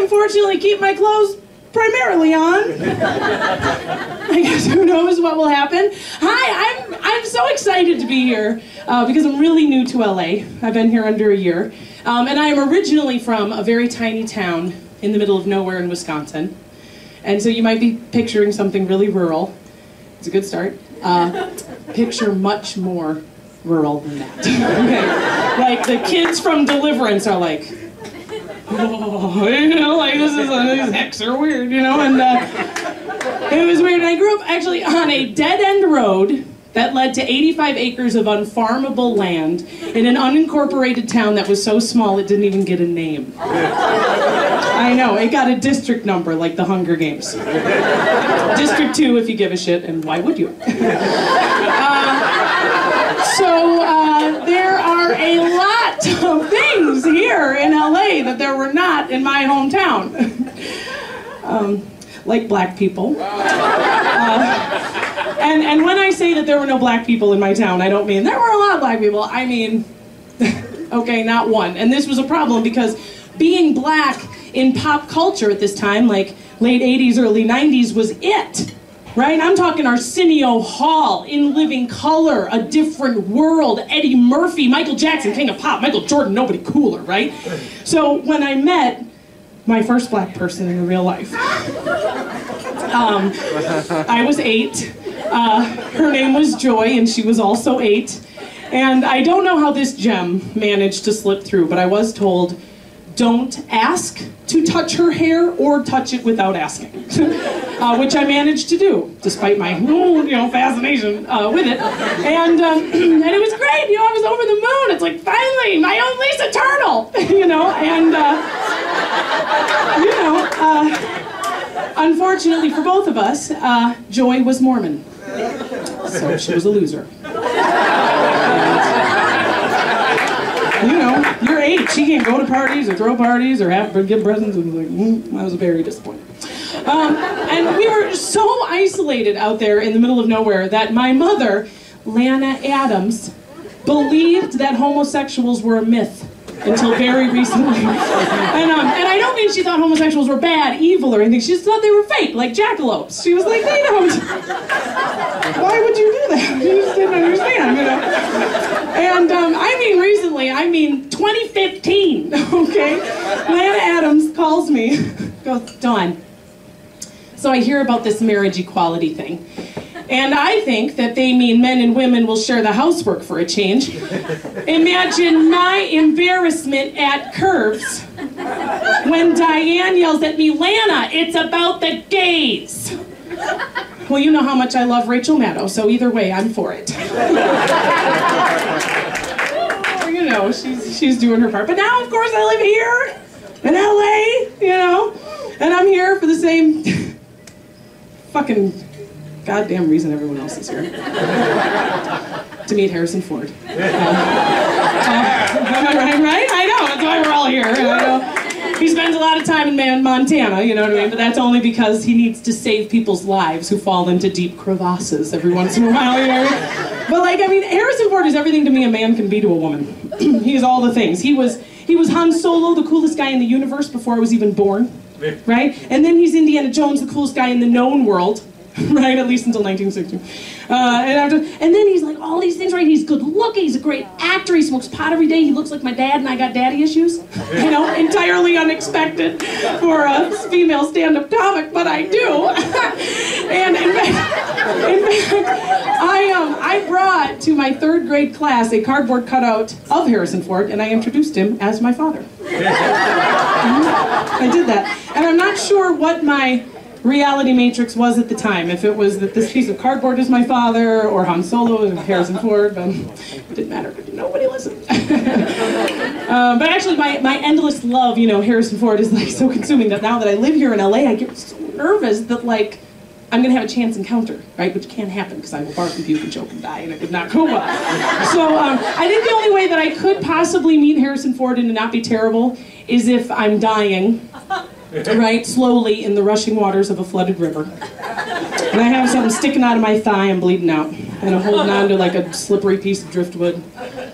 unfortunately keep my clothes primarily on. I guess who knows what will happen. Hi, I'm so excited to be here because I'm really new to LA. I've been here under a year. And I am originally from a very tiny town in the middle of nowhere in Wisconsin. And so you might be picturing something really rural. It's a good start. Picture much more rural than that. Okay. Like the kids from Deliverance are like, oh, you know, like these hecks are weird, you know, and it was weird. And I grew up actually on a dead-end road that led to 85 acres of unfarmable land in an unincorporated town that was so small it didn't even get a name. I know, it got a district number like the Hunger Games. District 2 if you give a shit, and why would you? There are a lot of things here in LA that there were not in my hometown. Like black people. And when I say that there were no black people in my town, I don't mean there were a lot of black people. I mean, okay, not one. And this was a problem because being black in pop culture at this time, like late 80s, early 90s, was it. Right? I'm talking Arsenio Hall, In Living Color, A Different World, Eddie Murphy, Michael Jackson, King of Pop, Michael Jordan, nobody cooler, right? So when I met my first black person in real life, I was 8. Her name was Joy, and she was also 8. And I don't know how this gem managed to slip through, but I was told, don't ask to touch her hair or touch it without asking, which I managed to do, despite my fascination with it. And it was great, I was over the moon. It's like, finally, my own Lisa Turtle, unfortunately for both of us, Joy was Mormon, so she was a loser. You're 8. She can't go to parties or throw parties or give presents. And I was very disappointed. And we were so isolated out there in the middle of nowhere that my mother, Lana Adams, believed that homosexuals were a myth until very recently. And I don't mean she thought homosexuals were bad, evil, or anything. She just thought they were fake, like jackalopes. She was like, they don't. Why would you do that? She just didn't understand, And I mean recently, I mean 2015, okay? Lana Adams calls me, goes, Dawn, so I hear about this marriage equality thing. And I think that they mean men and women will share the housework for a change. Imagine my embarrassment at Curves when Diane yells at me, Lana, it's about the gays. Well, you know how much I love Rachel Maddow, so either way, I'm for it. She's doing her part. But now, of course, I live here in LA, and I'm here for the same fucking goddamn reason everyone else is here. To meet Harrison Ford. Am I right? I know, that's why we're all here. He spends a lot of time in Montana, you know what I mean? But that's only because he needs to save people's lives who fall into deep crevasses every once in a while, But Harrison Ford is everything to me a man can be to a woman. He's all the things. He was Han Solo, the coolest guy in the universe before I was even born, right? And then he's Indiana Jones, the coolest guy in the known world. Right, at least until 1960. And then he's like all these things, right? He's good looking, he's a great actor, he smokes pot every day, he looks like my dad, and I got daddy issues. Entirely unexpected for a female stand-up comic, but I do. And in fact, I brought to my 3rd grade class a cardboard cutout of Harrison Ford, and I introduced him as my father. I did that. And I'm not sure what my reality matrix was at the time, if it was that this piece of cardboard is my father or Han Solo is Harrison Ford, but it didn't matter, nobody listened. But actually my endless love, Harrison Ford is like so consuming that now that I live here in LA, I get so nervous that I'm gonna have a chance encounter, right? Which can't happen because I will bark and puke and choke and die, and it would not go well. So I think the only way that I could possibly meet Harrison Ford and not be terrible is if I'm dying, right, slowly in the rushing waters of a flooded river. And I have something sticking out of my thigh and bleeding out, and I'm holding on to like a slippery piece of driftwood,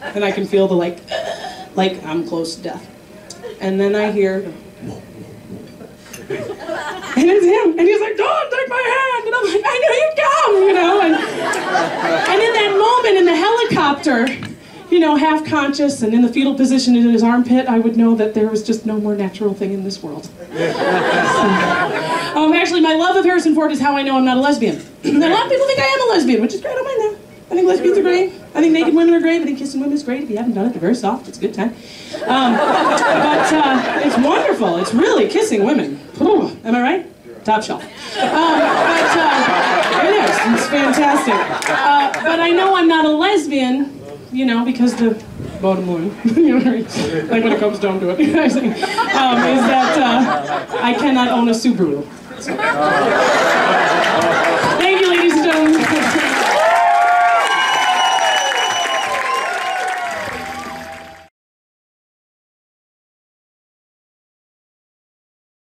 and I can feel the like I'm close to death. And then I hear, And it's him. And he's like, don't take my hand. And I'm like, I knew you'd come, you know. And in that moment in the helicopter, you know, half conscious and in the fetal position in his armpit, I would know that there was just no more natural thing in this world. Actually, my love of Harrison Ford is how I know I'm not a lesbian. And a lot of people think I am a lesbian, which is great. I don't mind that. I think lesbians are great. I think naked women are great. I think kissing women is great. If you haven't done it, they're very soft. It's a good time. But it's wonderful. It's really kissing women. Ooh, am I right? Top shelf. It is. It's fantastic. But I know I'm not a lesbian, you know, because the bottom line, you know, like when it comes down to it, is that I cannot own a Subaru. So.